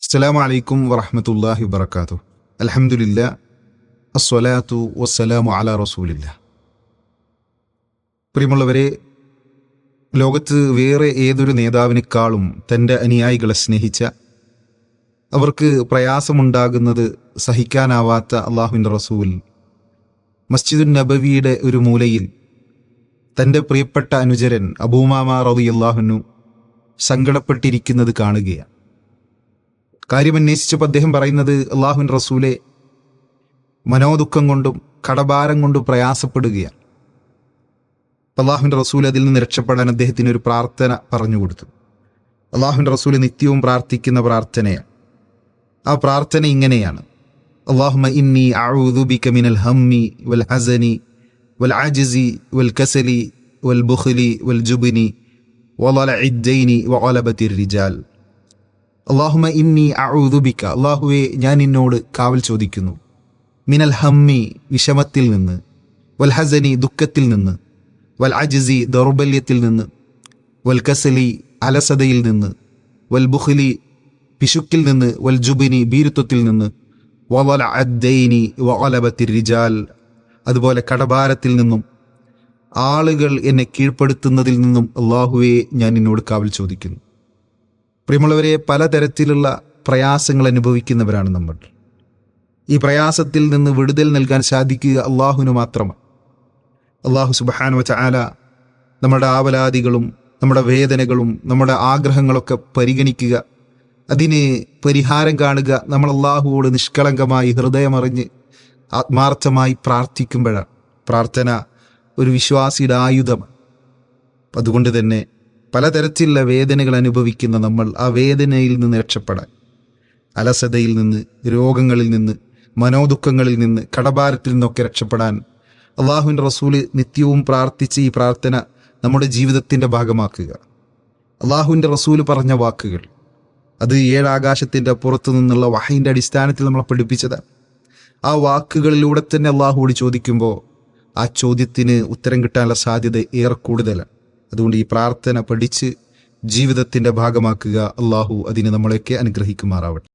അസ്സലാമു അലൈക്കും വറഹ്മത്തുള്ളാഹി വബറകാതുഹു. അൽഹംദുലില്ലാ അസ്സലാത്തു വസ്സലാമു അലാ റസൂലില്ലാ. പ്രിയമുള്ളവരെ, ലോകത്ത് വേറെ ഏതൊരു നേതാവിനേക്കാളും തൻ്റെ അനുയായികളെ സ്നേഹിച്ച, അവർക്ക് പ്രയാസമുണ്ടാകുന്നത് സഹിക്കാനാവാത്ത അള്ളാഹുവിൻ്റെ റസൂൽ മസ്ജിദുൻ നബവിയുടെ ഒരു മൂലയിൽ തൻ്റെ പ്രിയപ്പെട്ട അനുചരൻ അബൂമാമ റളിയല്ലാഹു അൻഹു സങ്കടപ്പെട്ടിരിക്കുന്നത് കാണുകയാണ്. കാര്യമന്വേഷിച്ചപ്പോൾ അദ്ദേഹം പറയുന്നത്, അള്ളാഹുവിൻ്റെ റസൂലെ, മനോദുഃഖം കൊണ്ടും കടഭാരം കൊണ്ടും പ്രയാസപ്പെടുകയാണ്. അള്ളാഹുവിൻ്റെ റസൂൽ അതിൽ നിന്ന് രക്ഷപ്പെടാൻ അദ്ദേഹത്തിന് ഒരു പ്രാർത്ഥന പറഞ്ഞു കൊടുത്തു. അള്ളാഹുവിൻ്റെ റസൂൽ നിത്യവും പ്രാർത്ഥിക്കുന്ന പ്രാർത്ഥനയാണ്. ആ പ്രാർത്ഥന ഇങ്ങനെയാണ്: അല്ലാഹുമ്മ ഇന്നി അഊദു ബിക മിനൽ ഹമ്മി വൽ ഹസനി വൽ അജ്സി വൽ കസലി വൽ ബുഖ്ലി വൽ ജുബ്നി വളലഇദ് ദൈനി വഗലബതിർ റിജാൽ. അല്ലാഹുമ്മ ഇന്നി അഊദു ബിക, അല്ലാഹുവേ, ഞാൻ നിന്നോട് കാവൽ ചോദിക്കുന്നു, മിനൽ ഹമ്മി, വിഷമത്തിൽ നിന്ന്, വൽ ഹസനി, ദുഃഖത്തിൽ നിന്ന്, വൽ അജ്സി, ദൗർബല്യത്തിൽ നിന്ന്, വൽ കസലി, അലസതയിൽ നിന്ന്, വൽ ബുഖ്ലി, പിശുക്കിൽ നിന്ന്, വൽ ജുബ്നി, ഭീരുത്വത്തിൽ നിന്ന്, വളലഇദ് ദൈനി വഗലബതിർ റിജാൽ, അതുപോലെ കടഭാരത്തിൽ നിന്നും ആളുകൾ എന്നെ കീഴ്പ്പെടുത്തുന്നതിൽ നിന്നും അല്ലാഹുവേ, ഞാൻ നിന്നോട് കാവൽ ചോദിക്കുന്നു. പ്രിയമുള്ളവരെ, പലതരത്തിലുള്ള പ്രയാസങ്ങൾ അനുഭവിക്കുന്നവരാണ് നമ്മൾ. ഈ പ്രയാസത്തിൽ നിന്ന് വിടുതൽ നൽകാൻ സാധിക്കുക അള്ളാഹുവിന് മാത്രമാണ്. അള്ളാഹു സുബ്ഹാനഹു വ തആല നമ്മുടെ ആവലാദികളും നമ്മുടെ വേദനകളും നമ്മുടെ ആഗ്രഹങ്ങളൊക്കെ പരിഗണിക്കുക, അതിന് പരിഹാരം കാണുക നമ്മൾ അള്ളാഹുവോട് നിഷ്കളങ്കമായി ഹൃദയമറിഞ്ഞ് ആത്മാർത്ഥമായി പ്രാർത്ഥിക്കുമ്പോഴാണ്. പ്രാർത്ഥന ഒരു വിശ്വാസിയുടെ ആയുധമാണ്. അതുകൊണ്ട് തന്നെ പലതരത്തിലുള്ള വേദനകൾ അനുഭവിക്കുന്ന നമ്മൾ ആ വേദനയിൽ നിന്ന് രക്ഷപ്പെടാൻ, അലസതയിൽ നിന്ന്, രോഗങ്ങളിൽ നിന്ന്, മനോദുഃഖങ്ങളിൽ നിന്ന്, കടഭാരത്തിൽ നിന്നൊക്കെ രക്ഷപ്പെടാൻ അള്ളാഹുവിൻ്റെ റസൂല് നിത്യവും പ്രാർത്ഥിച്ച് ഈ പ്രാർത്ഥന നമ്മുടെ ജീവിതത്തിൻ്റെ ഭാഗമാക്കുക. അള്ളാഹുവിൻ്റെ റസൂല് പറഞ്ഞ വാക്കുകൾ, അത് 7 ആകാശത്തിൻ്റെ പുറത്തു നിന്നുള്ള വഹയിൻ്റെ അടിസ്ഥാനത്തിൽ നമ്മളെ പഠിപ്പിച്ചതാണ്. ആ വാക്കുകളിലൂടെ തന്നെ അള്ളാഹുവോട് ചോദിക്കുമ്പോൾ ആ ചോദ്യത്തിന് ഉത്തരം കിട്ടാനുള്ള സാധ്യത ഏറെ കൂടുതലാണ്. അതുകൊണ്ട് ഈ പ്രാർത്ഥന പഠിച്ച് ജീവിതത്തിൻ്റെ ഭാഗമാക്കുക. അള്ളാഹു അതിന് നമ്മളെയൊക്കെ അനുഗ്രഹിക്കുമാറാവട്ടെ.